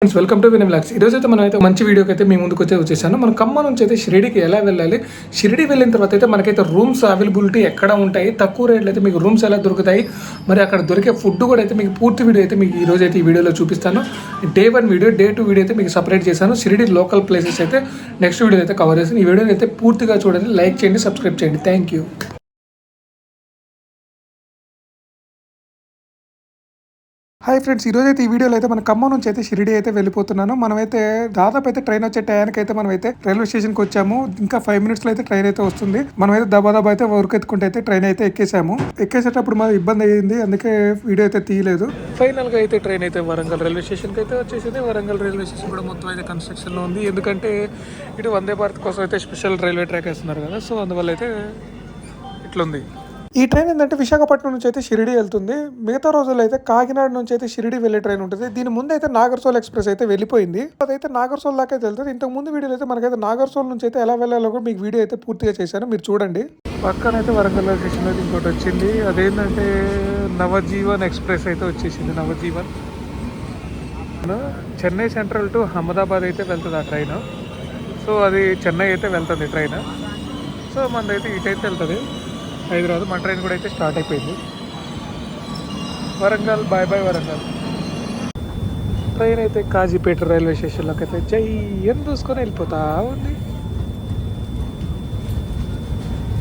Friends welcome to వినమ్ lakhs. ఈరోజు అయితే మనం అయితే మంచి వీడియోకి అయితే మీ ముందుకు వచ్చేసాను. మనం ఖమ్మం నుంచి అయితే షిరిడీకి ఎలా వెళ్ళాలి, షిరిడి వెళ్ళిన తర్వాత అయితే మనకైతే రూమ్స్ అవైలబిలిటీ ఎక్కడ ఉంటాయి, తక్కువ రేట్లు అయితే మీకు రూమ్స్ ఎలా దొరుకుతాయి, మరి అక్కడ దొరికే ఫుడ్ కూడా అయితే మీకు పూర్తి వీడియో అయితే మీకు ఈ రోజు అయితే ఈ వీడియోలో చూపిస్తాను. డే 1 వీడియో, డే 2 వీడియో అయితే మీకు సపరేట్ చేశాను. షిరిడి లోకల్ ప్లేసెస్ అయితే నెక్స్ట్ వీడియో అయితే కవర్ చేస్తాను. ఈ వీడియోని అయితే పూర్తిగా చూడండి, లైక్ చేయండి, సబ్స్క్రైబ్ చేయండి. Thank you. హాయ్ ఫ్రెండ్స్, ఈరోజు అయితే ఈ వీడియోలో అయితే మన ఖమ్మం నుంచి అయితే షిరిడి అయితే వెళ్ళిపోతున్నాను. మనమైతే దాదాపు అయితే ట్రైన్ వచ్చే టయానికి అయితే మనం అయితే రైల్వే స్టేషన్కి వచ్చాము. ఇంకా 5 మినిట్స్లో అయితే ట్రైన్ అయితే వస్తుంది. మనమైతే దబాదబా అయితే వర్క్ ఎత్తుకుంటే అయితే ట్రైన్ అయితే ఎక్కేసాము. ఎక్కేసేటప్పుడు మాకు ఇబ్బంది అయ్యింది, అందుకే వీడియో అయితే తీయలేదు. ఫైనల్ గా అయితే ట్రైన్ అయితే వరంగల్ రైల్వే స్టేషన్కి అయితే వచ్చేసింది. వరంగల్ రైల్వే స్టేషన్ కూడా మొత్తం అయితే కన్స్ట్రక్షన్ లో ఉంది, ఎందుకంటే ఇటు వందే భారత్ కోసం అయితే స్పెషల్ రైల్వే ట్రాక్ వేస్తున్నారు కదా, సో అందువల్ల అయితే ఇట్లుంది. ఈ ట్రైన్ ఏంటంటే విశాఖపట్నం నుంచి అయితే షిరిడి వెళ్తుంది. మిగతా రోజుల్లో అయితే కాకినాడ నుంచి అయితే షిరిడి వెళ్ళే ట్రైన్ ఉంటుంది. దీని ముందు అయితే నాగర్సోల్ ఎక్స్ప్రెస్ అయితే వెళ్ళిపోయింది. అదైతే నాగర్సోల్ దాకా అయితే వెళ్తుంది. ఇంతకు ముందు వీడియోలో అయితే మనకైతే నాగర్సోల్ నుంచి అయితే ఎలా వెళ్ళాలో కూడా మీకు వీడియో అయితే పూర్తిగా చేశాను, మీరు చూడండి. పక్కన అయితే వరంగల్ స్టేషన్ అయితే ఇంకోటి వచ్చింది, అదేంటంటే నవజీవన్ ఎక్స్ప్రెస్ అయితే వచ్చేసింది. నవజీవన్ చెన్నై సెంట్రల్ టు అహ్మదాబాద్ అయితే వెళ్తుంది ఆ ట్రైన్. సో అది చెన్నై అయితే వెళ్తుంది ట్రైన్. సో మనదైతే ఇటైతే వెళ్తుంది హైదరాబాద్. మన ట్రైన్ కూడా అయితే స్టార్ట్ అయిపోయింది. Warangal, bye bye Warangal. Train అయితే కాజీపేట రైల్వే స్టేషన్లోకి అయితే జైన్ దూసుకొని వెళ్ళిపోతా ఉంది.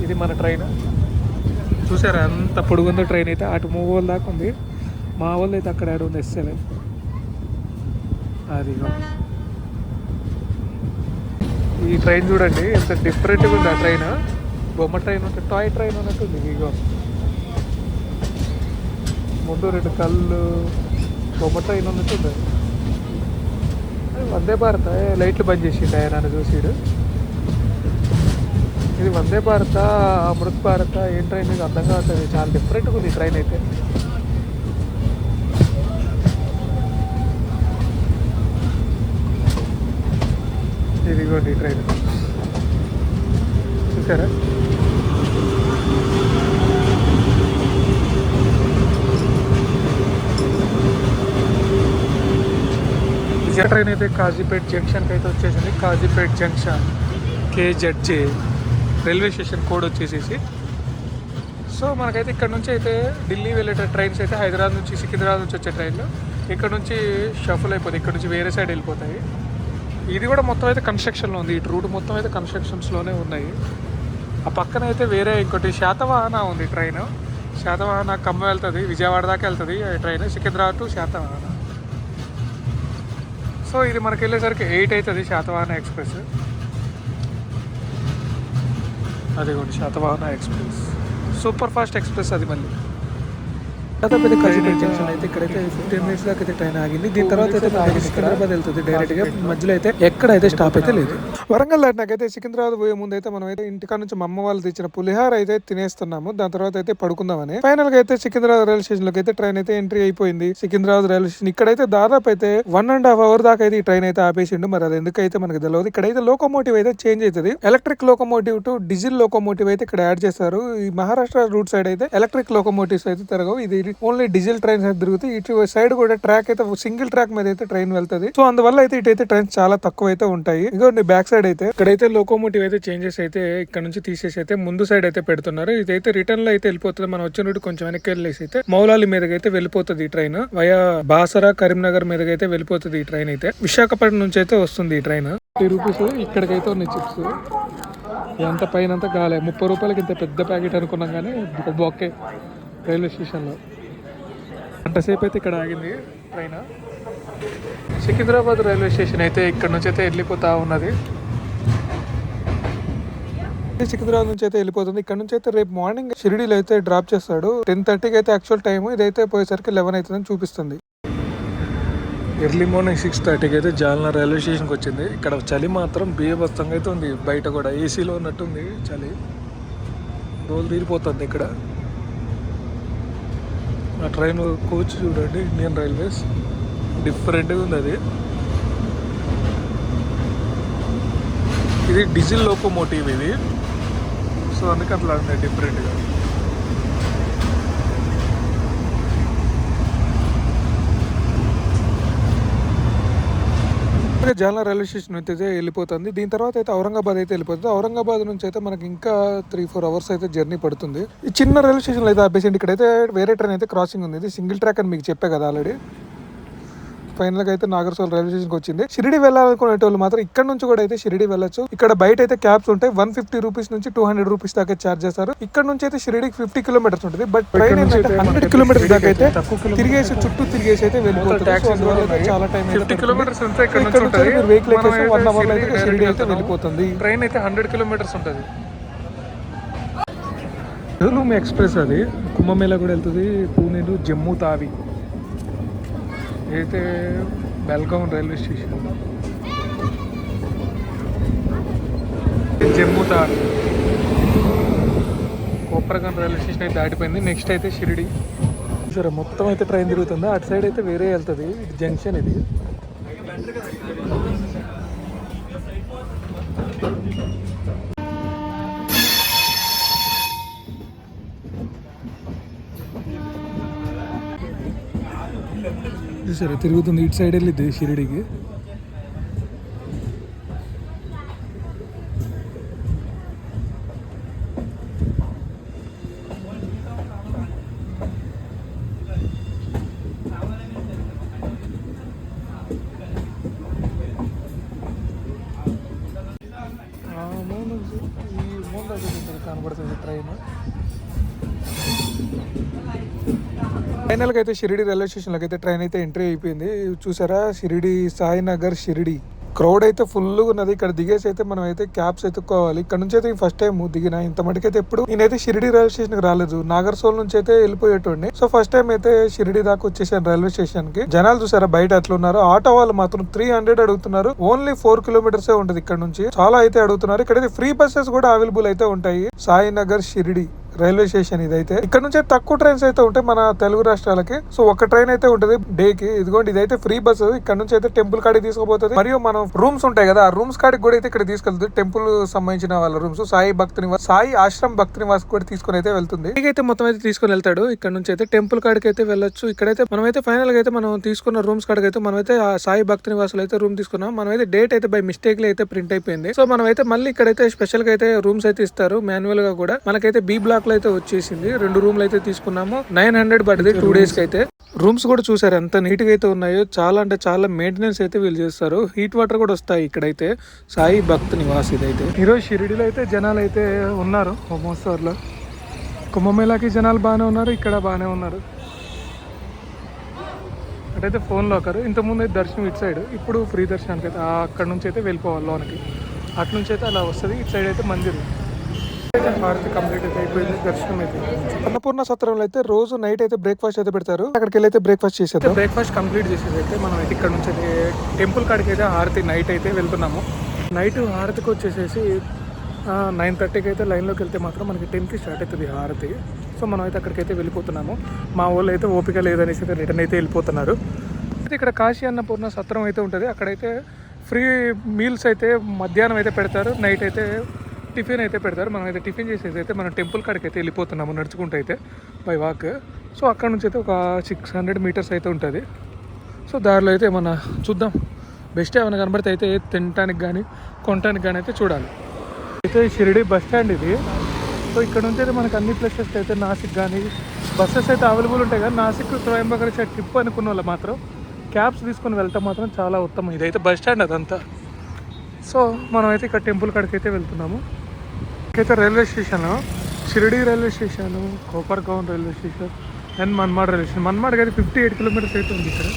ఇది మన ట్రైన్. చూసారా అంత పొడుగుందో ట్రైన్ అయితే, అటు మూవోళ్ళ దాకా ఉంది. మా వాళ్ళు అయితే అక్కడ ఉంది S7. అది ఈ ట్రైన్ చూడండి ఎంత డిఫరెంట్గా ఉంది. ఆ ట్రైన్ బొమ్మ ట్రైన్ ఉంటే టాయ్ ట్రైన్ ఉన్నట్టుంది. ఇగో ముందు 2 కళ్ళు బొమ్మ ట్రైన్ ఉన్నట్టుంది. వందే భారత లైట్లు బంద్ చేసిండు ఆయన చూసిడు. ఇది వందే భారత, అమృత్ భారత, ఏం ట్రైన్ ఇది అర్థం కావట్లేదు. చాలా డిఫరెంట్గా ఉంది ట్రైన్ అయితే. ఇదిగోండి ఈ ట్రైన్ చూసారా. ట్రైన్ అయితే కాజీపేట్ జంక్షన్కి అయితే వచ్చేసింది. Kazipet junction KZJ railway station code వచ్చేసేసి. సో మనకైతే ఇక్కడ నుంచి అయితే ఢిల్లీ వెళ్ళే ట్రైన్స్ అయితే హైదరాబాద్ నుంచి, సికింద్రాబాద్ నుంచి వచ్చే ట్రైన్లు ఇక్కడ నుంచి షఫుల్ అయిపోతాయి, ఇక్కడ నుంచి వేరే సైడ్ వెళ్ళిపోతాయి. ఇది కూడా మొత్తం అయితే కన్స్ట్రక్షన్లో ఉంది. ఇటు రూట్ మొత్తం అయితే కన్స్ట్రక్షన్స్లోనే ఉన్నాయి. ఆ పక్కన అయితే వేరే ఇంకోటి శాతవాహన ఉంది ట్రైన్. శాతవాహన ఖమ్మం వెళ్తుంది, విజయవాడ దాకా వెళ్తుంది train, Secunderabad to Satavahana. So ఇది మనకి వెళ్ళేసరికి 8 అవుతుంది శాతవాహన ఎక్స్ప్రెస్. అదిగోండి Satavahana express, super fast express అది. మళ్ళీ కాజీపేట జంక్షన్ అయితే ఇక్కడైతే 15 మినిట్స్ దాకా అయితే ట్రైన్ ఆగింది. దీని తర్వాత అయితే సికింద్రాబాద్ వెళ్తుంది డైరెక్ట్ గా, మధ్యలో అయితే ఎక్కడైతే స్టాప్ అయితే లేదు. వరంగల్ దాటినాకైతే సికింద్రాబాద్ పోయే ముందు అయితే మనం అయితే ఇంటికా నుంచి మా అమ్మ వాళ్ళు తెచ్చిన పులిహార అయితే తినేస్తున్నాము. దాని తర్వాత అయితే పడుకుందామని ఫైనల్ గా అయితే సికింద్రాబాద్ రైల్వే స్టేషన్ లోకి అయితే ట్రైన్ అయితే ఎంట్రీ అయిపోయింది. సికింద్రాబాద్ రైల్వే స్టేషన్ ఇక్కడైతే దాదాపు అయితే 1.5 అవర్ దాకా అయితే ఈ ట్రైన్ అయితే ఆపేసిండు. మరి అది ఎందుకైతే మనకు తెలియదు. ఇక్కడైతే లోకోమోటివ్ అయితే చేంజ్ అవుతుంది. Electric locomotive to diesel locomotive అయితే ఇక్కడ యాడ్ చేస్తారు. ఈ మహారాష్ట్ర రూట్ సైడ్ అయితే ఎలక్ట్రిక్ లోకోమోటివ్స్ అయితే తిరగవు, ఇది ఓన్లీ డీజిల్ ట్రైన్స్ అయితే తిరుగుతాయి. ఇటు సైడ్ కూడా ట్రాక్ అయితే సింగిల్ ట్రాక్ మీద అయితే ట్రైన్ వెళ్తుంది. సో అందువల్ల అయితే ఇటు అయితే ట్రైన్స్ చాలా తక్కువ అయితే ఉంటాయి. ఇదిగోండి బ్యాక్ సైడ్ అయితే ఇక్కడైతే లోకోమోటివ్ అయితే చేంజెస్ అయితే ఇక్కడ నుంచి తీసేసి అయితే ముందు సైడ్ అయితే పెడుతున్నారు. ఇదైతే రిటర్న్ లో అయితే వెళ్ళిపోతుంది. మనం వచ్చిన రూట్ కొంచెం వెనక్కి వెళ్ళేసి అయితే మౌలాలి మీదకి అయితే వెళ్ళిపోతుంది ఈ ట్రైన్. వయా బాసరా, కరీంనగర్ మీదకి అయితే వెళ్ళిపోతుంది ఈ ట్రైన్. అయితే విశాఖపట్నం నుంచి అయితే వస్తుంది ఈ ట్రైన్. ₹50 ఇక్కడికైతే ఉన్నాయి చిప్స్. ఎంత పైన గాలే ₹30 ఇంత పెద్ద ప్యాకెట్ అనుకున్నాం, కానీ బొక్కే రైల్వే స్టేషన్లో. గంటసేపు అయితే ఇక్కడ ఆగింది ట్రైన్. సికింద్రాబాద్ రైల్వే స్టేషన్ అయితే ఇక్కడ నుంచి అయితే వెళ్ళిపోతా ఉన్నది. సికింద్రాబాద్ నుంచి అయితే వెళ్ళిపోతుంది. ఇక్కడ నుంచి అయితే రేపు మార్నింగ్ షిరిడీలో అయితే డ్రాప్ చేస్తాడు. 10:30కి అయితే యాక్చువల్ టైం, ఇదైతే పోయేసరికి 11 అవుతుందని చూపిస్తుంది. ఎర్లీ మార్నింగ్ 6:30కి అయితే జాల్నా రైల్వే స్టేషన్కి వచ్చింది. ఇక్కడ చలి మాత్రం బీభత్సంగా అయితే ఉంది. బయట కూడా ఏసీలో ఉన్నట్టుంది చలి, రోజులు తీరిపోతుంది ఇక్కడ. ఆ ట్రైన్ కోచ్ చూడండి, ఇండియన్ రైల్వేస్ డిఫరెంట్గా ఉంది. అది ఇది డీజిల్ లోకోమోటివ్ ఇది, సో అందుకే అట్లా ఉంది డిఫరెంట్గా. డైరెక్ట్గా జాల్నా రైల్వే స్టేషన్ నుంచి అయితే వెళ్ళిపోతుంది. దీని తర్వాత అయితే ఔరంగాబాద్ అయితే వెళ్ళిపోతుంది. ఔరంగాబాద్ నుంచి అయితే మనకి ఇంకా 3-4 అవర్స్ అయితే జర్నీ పడుతుంది. ఈ చిన్న రైల్వే స్టేషన్లో అయితే ఆపేసింది. ఇక్కడైతే వేరే ట్రైన్ అయితే క్రాసింగ్ ఉంది. ఇది సింగిల్ ట్రాక్ అని మీకు చెప్పే కదా ఆల్రెడీ. ఫైనల్గా అయితే నాగర్సోల్ రైల్వే స్టేషన్కి వచ్చింది. షిరిడి వెళ్ళాలనుకునే వాళ్ళు మాత్రం ఇక్కడ నుంచి కూడా అయితే షిరిడి వెళ్ళొచ్చు. ఇక్కడ బయట అయితే క్యాబ్స్ ఉంటాయి. 150 రూపీస్ నుంచి 200 రూపీస్ దాకా చార్జ్ చేస్తారు. ఇక్కడ నుంచి అయితే షిరిడికి 50 కిలోమీటర్స్ ఉంటుంది. బట్ ట్రైన్ ఏంటంటే 100 కిలోమీటర్స్ దాకా అయితే తిరిగేసి చుట్టూ తిరిగేసి అయితే వెళ్ళిపోతుంది. చాలా టైం 50 కిలోమీటర్స్ ఇక్కడ నుంచి మీరు వెహికల్ ఎక్కేసి 1 అవర్ అయితే షిరిడి అయితే వెళ్ళిపోతుంది. ట్రైన్ అయితే 100 కిలోమీటర్స్ ఉంటుంది. లూమ్ ఎక్స్ప్రెస్ అది కుంభమేళా కూడా వెళ్తుంది. పూణే టు జమ్మూ తావి అయితే బెల్గాం రైల్వే స్టేషన్, జమ్మూ తావి, కోపరగాన్ రైల్వే స్టేషన్ అయితే దాటిపోయింది. నెక్స్ట్ అయితే షిరిడి. సరే మొత్తం అయితే ట్రైన్ తిరుగుతుంది. అటు సైడ్ అయితే వేరే వెళ్తుంది. ఇది జంక్షన్. ఇది సరే తిరుగుతుంది. ఇటు సైడ్ వెళ్ళిద్ది షిరిడికి. కనబడుతుంది ట్రైన్. ఫైనల్గా అయితే షిరిడి రైల్వే స్టేషన్లోకి అయితే ట్రైన్ అయితే ఎంట్రీ అయిపోయింది. చూసారా షిరిడి సాయినగర్ షిరిడి. క్రౌడ్ అయితే ఫుల్గా ఉన్నది. ఇక్కడ దిగేసి అయితే మనం అయితే క్యాబ్స్ ఎత్తుకోవాలి. ఇక్కడ నుంచి అయితే ఫస్ట్ టైం దిగిన. ఇంత మటుకైతే ఎప్పుడు నేనైతే షిరిడి రైల్వే స్టేషన్కి రాలేదు. నాగర్సోల్ నుంచి అయితే వెళ్ళిపోయేటోండి. సో ఫస్ట్ టైం అయితే షిరిడి దాకా వచ్చేసాను రైల్వే స్టేషన్ కి. జనాలు చూసారా బయట అట్లా ఉన్నారు. ఆటో వాళ్ళు మాత్రం 300 అడుగుతున్నారు. ఓన్లీ 4 కిలోమీటర్స్ ఉంటుంది ఇక్కడ నుంచి. చాలా అయితే అడుగుతున్నారు. ఇక్కడైతే ఫ్రీ బస్సెస్ కూడా అవైలబుల్ అయితే ఉంటాయి. సాయినగర్ షిరిడి రైల్వే స్టేషన్ ఇదైతే. ఇక్కడ నుంచి తక్కువ ట్రైన్స్ అయితే ఉంటాయి మన తెలుగు రాష్ట్రాలకి. సో ఒక ట్రైన్ అయితే ఉంటుంది డే కి. ఇదిగోండి ఇదైతే ఫ్రీ బస్. ఇక్కడ నుంచి అయితే టెంపుల్ కాడికి తీసుకుపోతుంది. మరియు మనం రూమ్స్ ఉంటాయి కదా, ఆ రూమ్స్ కాడికి కూడా అయితే ఇక్కడ తీసుకెళ్తుంది. టెంపుల్ సంబంధించిన వాళ్ళ రూమ్స్. సాయి భక్తి నివాస్, సాయి ఆశ్రమ్ భక్తి నివాస్ కూడా తీసుకుని అయితే వెళ్తుంది. ఇకైతే మొత్తం అయితే తీసుకుని వెళ్తాడు. ఇక్కడ నుంచి అయితే టెంపుల్ కాడికి అయితే వెళ్ళొచ్చు. ఇక్కడైతే మనమైతే ఫైనల్ గా అయితే మనం తీసుకున్న రూమ్స్ కాడికి అయితే మనమైతే ఆ సాయి భక్తి నివాస్ లో అయితే రూమ్ తీసుకున్నాం. మనమైతే డేట్ అయితే బై మిస్టేక్ లో అయితే ప్రింట్ అయిపోయింది. సో మనమైతే మళ్ళీ ఇక్కడైతే స్పెషల్ గా అయితే రూమ్స్ అయితే ఇస్తారు మాన్యువల్ గా కూడా. మనకైతే బి బ్లాక్ లో అయితే వచ్చేసింది. 2 రూమ్లు అయితే తీసుకున్నాము. 900 పడింది 2 డేస్ కి అయితే. రూమ్స్ కూడా చూసారు ఎంత నీట్ గా అయితే ఉన్నాయో. చాలా అంటే చాలా మెయింటెనెన్స్ అయితే వీళ్ళు చేస్తారు. హీట్ వాటర్ కూడా వస్తాయి ఇక్కడైతే. సాయి భక్త్ నివాస్ ఇదైతే. ఈరోజు షిరిడిలో అయితే జనాలు అయితే ఉన్నారు. మోస్తరులో కుంభమేళాకి జనాలు బాగానే ఉన్నారు. ఇక్కడ బాగానే ఉన్నారు. అటైతే ఫోన్లో ఒకరు. ఇంతకుముందు అయితే దర్శనం ఇటు సైడ్, ఇప్పుడు ఫ్రీ దర్శనానికి అయితే అక్కడ నుంచి అయితే వెళ్ళిపోవాలి లోనికి. అటు నుంచి అయితే అలా వస్తుంది. ఇటు సైడ్ అయితే మందిరం. హారతి కంప్లీట్ అయితే అయిపోయింది. దర్శనం అయితే అన్నపూర్ణ సత్రంలో అయితే రోజు నైట్ అయితే బ్రేక్ఫాస్ట్ అయితే పెడతారు. అక్కడికి వెళ్ళి అయితే బ్రేక్ఫాస్ట్ చేసేది. బ్రేక్ఫాస్ట్ కంప్లీట్ చేసేది అయితే మనం అయితే ఇక్కడ నుంచి అయితే టెంపుల్ కాడికి అయితే హారతి నైట్ అయితే వెళ్తున్నాము. నైట్ హారతికి వచ్చేసేసి 9:30కి అయితే లైన్లోకి వెళ్తే మాత్రం మనకి 10కి స్టార్ట్ అవుతుంది హారతి. సో మనం అయితే అక్కడికి అయితే వెళ్ళిపోతున్నాము. మా వాళ్ళు అయితే ఓపిక లేదనేసి అయితే రిటర్న్ అయితే వెళ్ళిపోతున్నారు. అయితే ఇక్కడ కాశీ అన్నపూర్ణ సత్రం అయితే ఉంటుంది. అక్కడైతే ఫ్రీ మీల్స్ అయితే మధ్యాహ్నం అయితే పెడతారు. నైట్ అయితే టిఫిన్ అయితే పెడతారు. మనం అయితే టిఫిన్ చేసేది అయితే మనం టెంపుల్ కాడికి అయితే వెళ్ళిపోతున్నాము నడుచుకుంటూ అయితే బై వాక్. సో అక్కడ నుంచి అయితే ఒక 600 మీటర్స్ అయితే ఉంటుంది. సో దారిలో అయితే మన చూద్దాం బెస్ట్ ఏమైనా కనబడితే అయితే తినడానికి కానీ కొనడానికి కానీ అయితే చూడాలి. అయితే షిరిడి బస్ స్టాండ్ ఇది. సో ఇక్కడ నుంచి అయితే మనకు అన్ని ప్లేసెస్ అయితే నాసిక్ కానీ బస్సెస్ అయితే అవైలబుల్ ఉంటాయి. కానీ నాసిక్ త్రయంబకర్ ట్రిప్ అనుకున్న వాళ్ళు మాత్రం క్యాబ్స్ తీసుకొని వెళ్తే మాత్రం చాలా ఉత్తమం. ఇదైతే బస్ స్టాండ్ అదంతా. సో మనం అయితే ఇక్కడ టెంపుల్ కాడికి అయితే వెళ్తున్నాము. అయితే railway station Shirdi railway station, Kopargaon railway station and Manmad railway station. మన్మాడ్కి అయితే 58 కిలోమీటర్స్ అయితే ఉంది. ఇక్కడ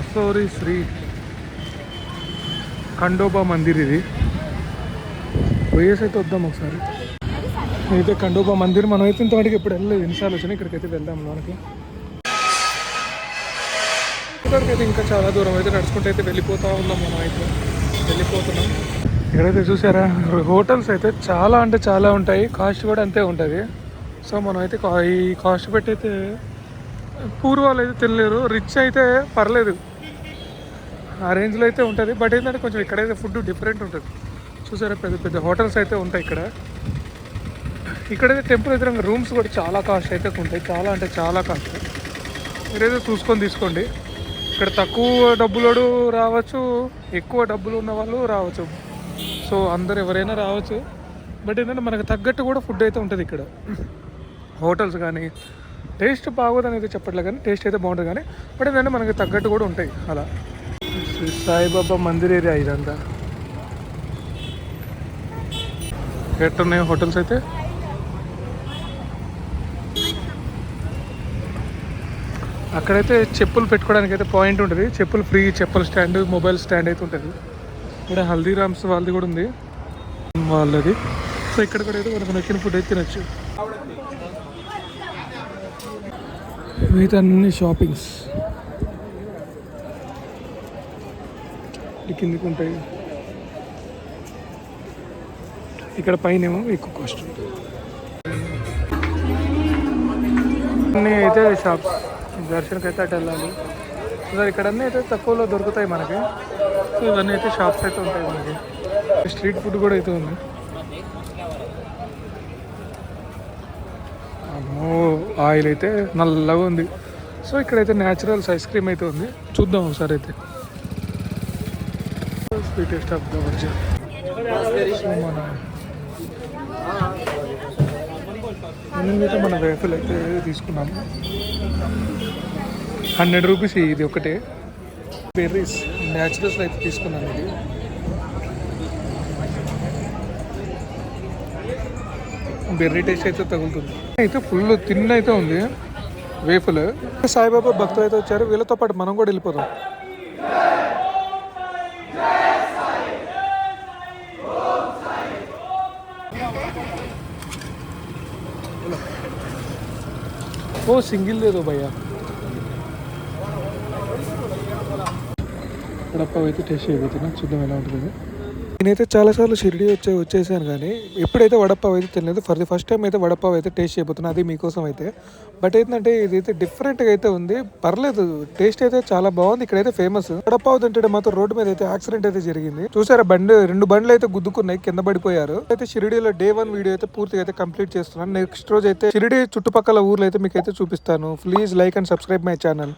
అసోరి శ్రీ ఖండోబా మందిర్ ఇది. పోయేసి అయితే వద్దాం ఒకసారి. అయితే ఖండోబా మందిర్ మనం అయితే ఇంతవరకు ఎప్పుడు వెళ్ళలేదు. ఎన్నిసార్లు వచ్చినా ఇక్కడికి అయితే వెళ్దాం. మనకి ఇక్కడికి అయితే ఇంకా చాలా దూరం అయితే నడుచుకుంటూ అయితే వెళ్ళిపోతూ ఉన్నాం. మనం అయితే వెళ్ళిపోతున్నాం. ఇక్కడైతే చూసారా హోటల్స్ అయితే చాలా అంటే చాలా ఉంటాయి. కాస్ట్ కూడా అంతే ఉంటుంది. సో మనం అయితే ఈ కాస్ట్ పెట్టి అయితే పూర్ వాళ్ళు అయితే తినలేరు. రిచ్ అయితే పర్లేదు, ఆ రేంజ్లో అయితే ఉంటుంది. బట్ ఏంటంటే కొంచెం ఇక్కడైతే ఫుడ్ డిఫరెంట్ ఉంటుంది. చూసారా పెద్ద పెద్ద హోటల్స్ అయితే ఉంటాయి ఇక్కడ. ఇక్కడైతే టెంపుల్ ఎదురుగా రూమ్స్ కూడా చాలా కాస్ట్ అయితే ఉంటాయి. చాలా అంటే చాలా కాస్ట్. మీరైతే చూసుకొని తీసుకోండి. ఇక్కడ తక్కువ డబ్బులోడు రావచ్చు, ఎక్కువ డబ్బులు ఉన్న వాళ్ళు రావచ్చు. సో అందరు ఎవరైనా రావచ్చు. బట్ ఏంటంటే మనకు తగ్గట్టు కూడా ఫుడ్ అయితే ఉంటుంది ఇక్కడ. హోటల్స్ కానీ టేస్ట్ బాగోదని అయితే చెప్పట్లే, కానీ టేస్ట్ అయితే బాగుంటుంది. కానీ బట్ ఏంటంటే మనకి తగ్గట్టు కూడా ఉంటాయి అలా. శ్రీ సాయిబాబా మందిర్ ఏరియా ఇదంతా. ఎట్టున్నాయి హోటల్స్ అయితే. అక్కడైతే చెప్పులు పెట్టుకోవడానికి అయితే పాయింట్ ఉంటుంది. చెప్పులు ఫ్రీ, చెప్పుల స్టాండ్, మొబైల్ స్టాండ్ అయితే ఉంటుంది. ఇక్కడ హల్దీరామ్స్ వాళ్ళది కూడా ఉంది వాళ్ళది. సో ఇక్కడ కూడా అయితే మనకు నచ్చిన ఫుడ్ అయితే తినచ్చు. మిగతా అన్ని షాపింగ్స్ కిందికి ఉంటాయి. ఇక్కడ పైన ఏమో ఎక్కువ కాస్ట్ ఉంటుంది. అన్నీ అయితే షాప్స్, దర్శనకి అయితే అటు వెళ్ళాలి. సో ఇక్కడ అన్నీ అయితే తక్కువలో దొరుకుతాయి మనకి. సో ఇవన్నీ అయితే షాప్స్ అయితే ఉంటాయి మనకి. స్ట్రీట్ ఫుడ్ కూడా అయితే ఉంది. అమ్మో ఆయిల్ అయితే నల్లగా ఉంది. సో ఇక్కడైతే న్యాచురల్స్ ఐస్ క్రీమ్ అయితే ఉంది. చూద్దాం ఒకసారి అయితే. Sweetest of the virgin. అయితే మన వేఫల్ అయితే తీసుకున్నాము. 100 రూపీస్ ఇది ఒకటే. బెర్రీస్ న్యాచురల్స్ అయితే తీసుకున్నాను. ఇది బెర్రీ టేస్ట్ అయితే తగులుతుంది. అయితే ఫుల్ తిన్న అయితే ఉంది వేఫల్. సాయిబాబా భక్తులు అయితే వచ్చారు. వీళ్ళతో పాటు మనం కూడా వెళ్ళిపోదాం. ఓ సింగిల్ లేదు భయ్యా. వడపావ్ అయితే టేస్ట్ అయిపోతున్నా. చూద్దాం ఎలా ఉంటుంది. నేనైతే చాలాసార్లు షిరిడి వచ్చేసాను కానీ ఎప్పుడైతే వడపావ్ అయితే తినలేదు. ఫర్ ది ఫస్ట్ టైం అయితే వడపావ్ అయితే టేస్ట్ చేయబోతున్నా. అది మీకోసం అయితే. బట్ ఏంటంటే ఇదైతే డిఫరెంట్గా అయితే ఉంది. పర్లేదు, టేస్ట్ అయితే చాలా బాగుంది. ఇక్కడైతే ఫేమస్ వడపావ్ తింటే మాత్రం రోడ్డు మీద అయితే యాక్సిడెంట్ అయితే జరిగింది. చూసారా, 2 బండ్లు అయితే గుద్దుకున్నాయి, కింద పడిపోయారు. అయితే షిరిడిలో Day 1 వీడియో అయితే పూర్తిగా అయితే కంప్లీట్ చేస్తున్నాను. నెక్స్ట్ రోజు అయితే షిరిడి చుట్టుపక్కల ఊర్లు అయితే మీకు అయితే చూపిస్తాను. Please like and subscribe my channel.